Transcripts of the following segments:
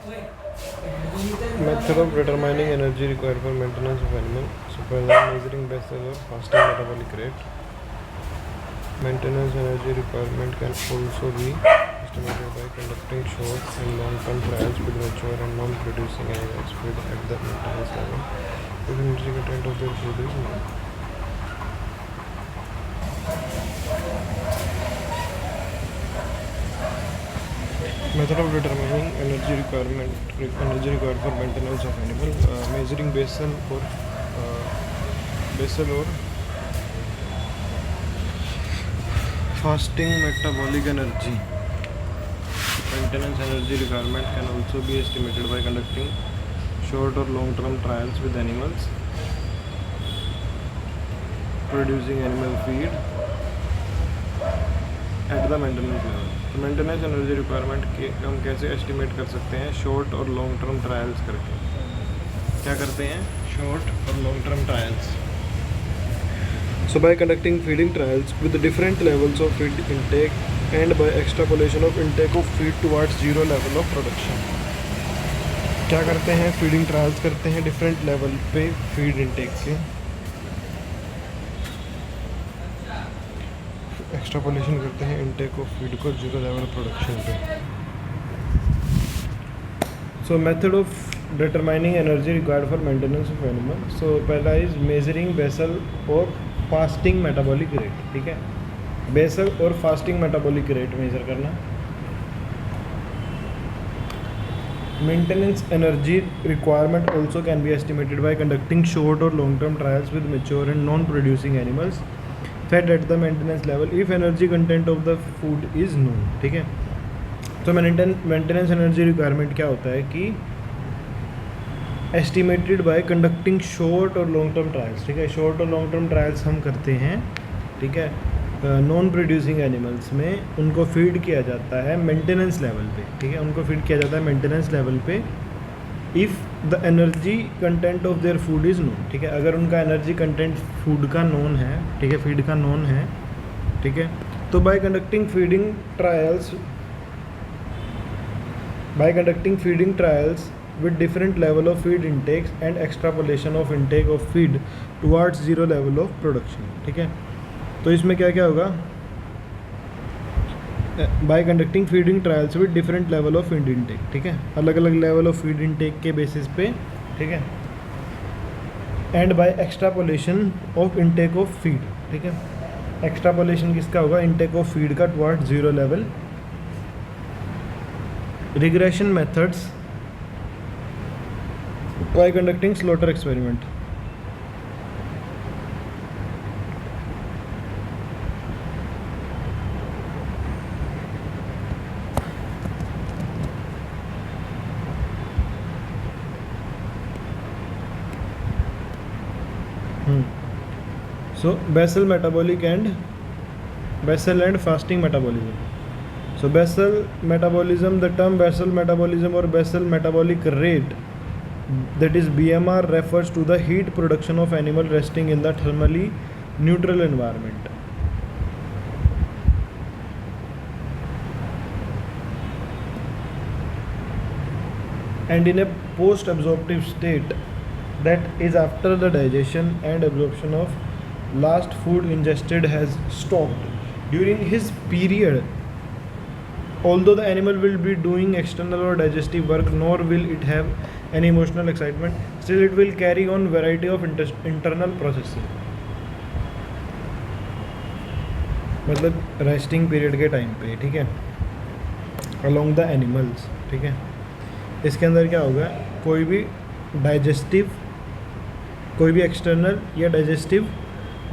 Method of determining energy required for maintenance of animal. So पहला measuring basal or fasting metabolic rate. Maintenance energy requirement can also be estimated by conducting short and long-term trials with mature and non-producing animals feed at the maintenance level. If energy content of their food is known. Method of determining energy required for maintenance of animal. Measuring basal or fasting metabolic energy. Maintenance energy requirement can also be estimated by conducting short or long-term trials with animals producing animal feed at the maintenance level. तो maintenance energy requirement के हम कैसे estimate कर सकते हैं? Short और long term trials करके। क्या करते हैं? शॉर्ट और long term trials. So by conducting feeding trials with different levels of feed intake and by extrapolation of intake of feed towards zero level of production. क्या करते हैं? Feeding trials करते हैं डिफरेंट लेवल पे feed intake के, extrapolation करते हैं intake of feed को जीरो लेवल प्रोडक्शन पे। So method of determining energy required for maintenance of animal. So पहला इज मेजरिंग बेसल और फास्टिंग मेटाबॉलिक रेट। ठीक है, बेसल और फास्टिंग मेटाबॉलिक रेट मेजर करना। Maintenance energy requirement also can be estimated by conducting short और long term trials with mature and non producing animals fed at the maintenance level if energy content of the food is known। ठीक है, तो maintenance energy requirement क्या होता है कि estimated by conducting short और long term trials. ठीक है, शॉर्ट और लॉन्ग टर्म ट्रायल्स हम करते हैं। ठीक है, नॉन प्रोड्यूसिंग एनिमल्स में उनको फीड किया जाता है मेंटेनेंस लेवल पे। ठीक है, उनको फीड किया जाता है मेंटेनेंस लेवल पे if the energy content of their food is known. ठीक है, अगर उनका एनर्जी कंटेंट फूड का नोन है, ठीक है, फीड का नोन है। ठीक है, तो by conducting feeding trials with different level of feed intakes and extrapolation of intake of feed towards zero level of production. ठीक है, तो इसमें क्या क्या होगा? By conducting feeding trials with different level of feed intake. ठीक है, अलग अलग लेवल ऑफ फीड इंटेक के बेसिस पे। ठीक है, and by extrapolation of intake of feed. ठीक है, एक्स्ट्रापोलेशन किसका होगा? इंटेक ऑफ फीड का toward zero level. Regression methods by conducting slaughter experiment. So basal and fasting metabolism. So basal metabolism, the term basal metabolism or basal metabolic rate, that is BMR, refers to the heat production of animal resting in the thermally neutral environment. And in a post-absorptive state, that is after the digestion and absorption of last food ingested has stopped. During his period, although the animal will be doing external or digestive work, nor will it have any emotional excitement, still it will carry on variety of internal processes. मतलब resting period के time पे। ठीक है, along the animals. ठीक है, इसके अंदर क्या होगा? कोई भी एक्सटर्नल या डाइजेस्टिव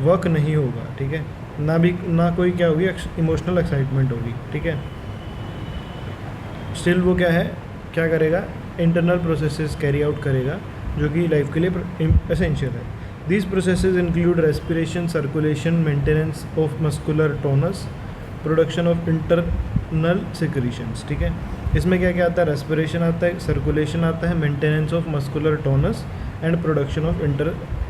वर्क नहीं होगा। ठीक है, ना कोई क्या होगी? इमोशनल एक्साइटमेंट होगी। ठीक है, स्टिल वो क्या करेगा? इंटरनल प्रोसेसेस कैरी आउट करेगा, जो कि लाइफ के लिए एसेंशियल है। These processes include respiration, circulation, maintenance of muscular tonus, production of internal secretions. ठीक है, इसमें क्या क्या आता है? रेस्पिरेशन आता है, सर्कुलेशन आता है, maintenance of muscular tonus and production of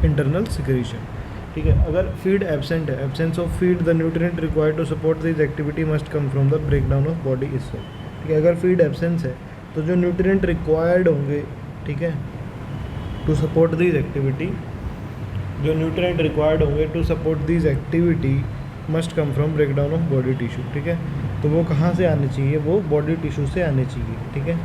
internal secretion. ठीक है, अगर फीड एब्सेंट है, absence of feed, the nutrient required to support this activity must come from the breakdown of body itself. ठीक है, अगर फीड एब्सेंस है तो जो न्यूट्रिएंट रिक्वायर्ड होंगे, ठीक है, टू सपोर्ट दिस एक्टिविटी, जो न्यूट्रिएंट रिक्वायर्ड होंगे to support this activity must come from breakdown of body tissue, ठीक है। तो वो कहाँ से आने चाहिए, वो बॉडी टिश्यू से आने चाहिए, ठीक है।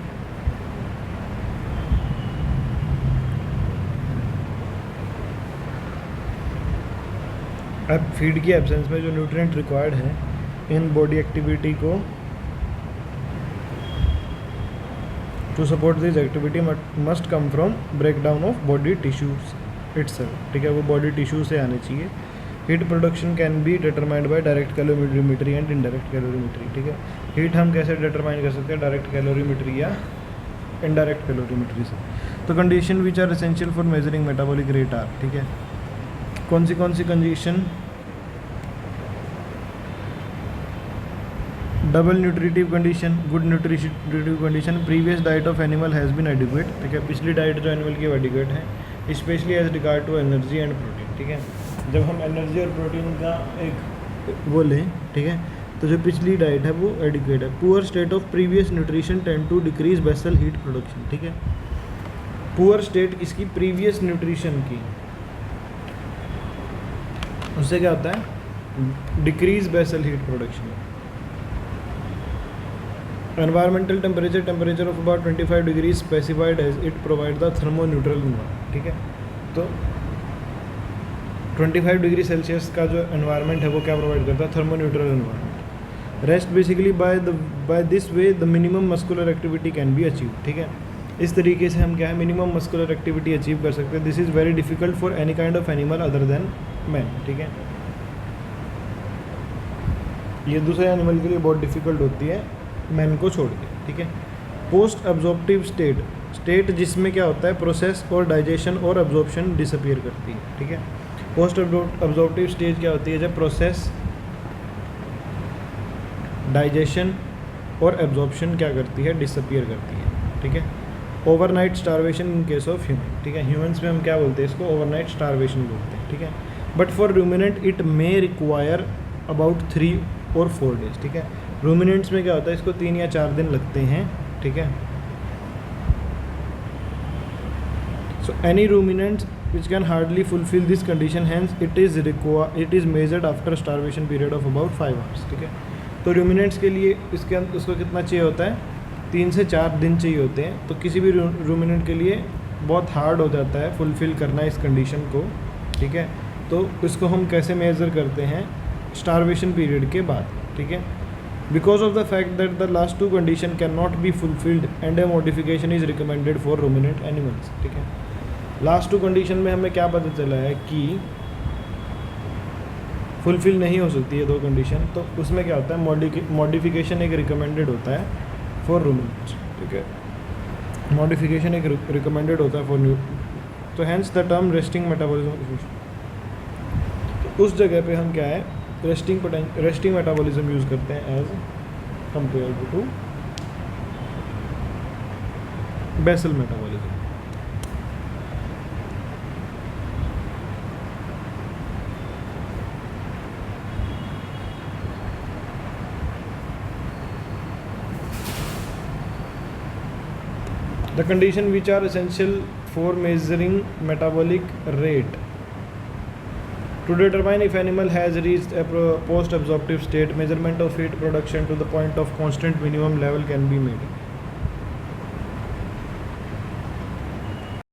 अब फीड की एब्सेंस में जो न्यूट्रिएंट रिक्वायर्ड है इन बॉडी एक्टिविटी को to support this activity must come from breakdown of body tissues itself, ठीक है, वो बॉडी टिश्यू से आने चाहिए। Heat production can be determined by direct calorimetry and indirect calorimetry, ठीक है। हीट हम कैसे डिटरमाइन कर सकते हैं, डायरेक्ट कैलोरीमेट्री या इनडायरेक्ट कैलोरीमेट्री से। तो condition which are essential for measuring metabolic rate are, ठीक है, कौन सी condition, double nutritive condition, good nutritive condition, previous diet of animal has been adequate, ठीक है, पिछली डाइट जो एनिमल की एडिक्वेट है, specially as regard to energy and protein, ठीक है। जब हम एनर्जी और प्रोटीन का एक वो लें, ठीक है, तो जो पिछली डाइट है वो एडिक्वेट है। Poor state of previous nutrition tend to decrease basal heat production, ठीक है। पुअर स्टेट किसकी, प्रीवियस न्यूट्रिशन की, उससे क्या होता है, decrease basal heat production. Environmental temperature of about 25 degree specified as it provide the thermo neutral environment, ठीक है। तो 25 डिग्री सेल्सियस का जो एनवायरनमेंट है वो क्या प्रोवाइड करता है, thermo neutral environment. Rest basically by this way the minimum muscular activity can be achieve, ठीक है। इस तरीके से हम क्या है, मिनिमम मस्कुलर एक्टिविटी अचीव कर सकते हैं। This is very difficult for any kind of animal other than man, ठीक है। ये दूसरे एनिमल के लिए बहुत डिफिकल्ट होती है मैन को छोड़ के, ठीक है। पोस्ट एब्जॉर्प्टिव स्टेट जिसमें क्या होता है, प्रोसेस और डाइजेशन और एब्जॉर्प्शन डिसअपीयर करती है, ठीक है। पोस्ट एब्जॉर्प्टिव स्टेज क्या होती है, जब प्रोसेस, डाइजेशन और एब्जॉर्प्शन क्या करती है, डिसअपीयर करती है, ठीक है। Overnight starvation in case of human, ठीक है, ह्यूमंस में हम क्या बोलते हैं इसको, ओवरनाइट स्टारवेशन बोलते हैं, ठीक है। But for ruminant it may require about 3 और 4 डेज, ठीक है। रूमिनेंट्स में क्या होता है, इसको 3 या 4 दिन लगते हैं, ठीक है। So any ruminants which can hardly fulfill this condition, hence it is measured after starvation period of about 5 hours, ठीक है। तो रूमिनेंट्स के लिए उसको कितना चाहिए होता है, 3 से 4 दिन चाहिए होते हैं। तो किसी भी रूमिनेंट के लिए बहुत हार्ड हो जाता है फुलफ़िल करना इस कंडीशन को, ठीक है। तो इसको हम कैसे मेज़र करते हैं, स्टारवेशन पीरियड के बाद, ठीक है। Because of the fact that the last 2 condition can not be fulfilled and A modification is recommended for ruminant animals, ठीक है। लास्ट 2 कंडीशन में हमें क्या पता चला है कि फुलफिल नहीं हो सकती है 2 कंडीशन, तो उसमें क्या होता है, मॉडिफिकेशन एक रिकमेंडेड होता है फॉर रूमिनेंट्स, ठीक है। मॉडिफिकेशन एक रिकमेंडेड होता है फॉर न्यू, तो hence the term resting metabolism. तो उस जगह पे हम क्या है, रेस्टिंग मेटाबॉलिज्म यूज़ करते हैं as compare to basal metabolism. The condition which are essential for measuring metabolic rate. To determine if animal has reached a post-absorptive state, measurement of heat production to the point of constant minimum level can be made.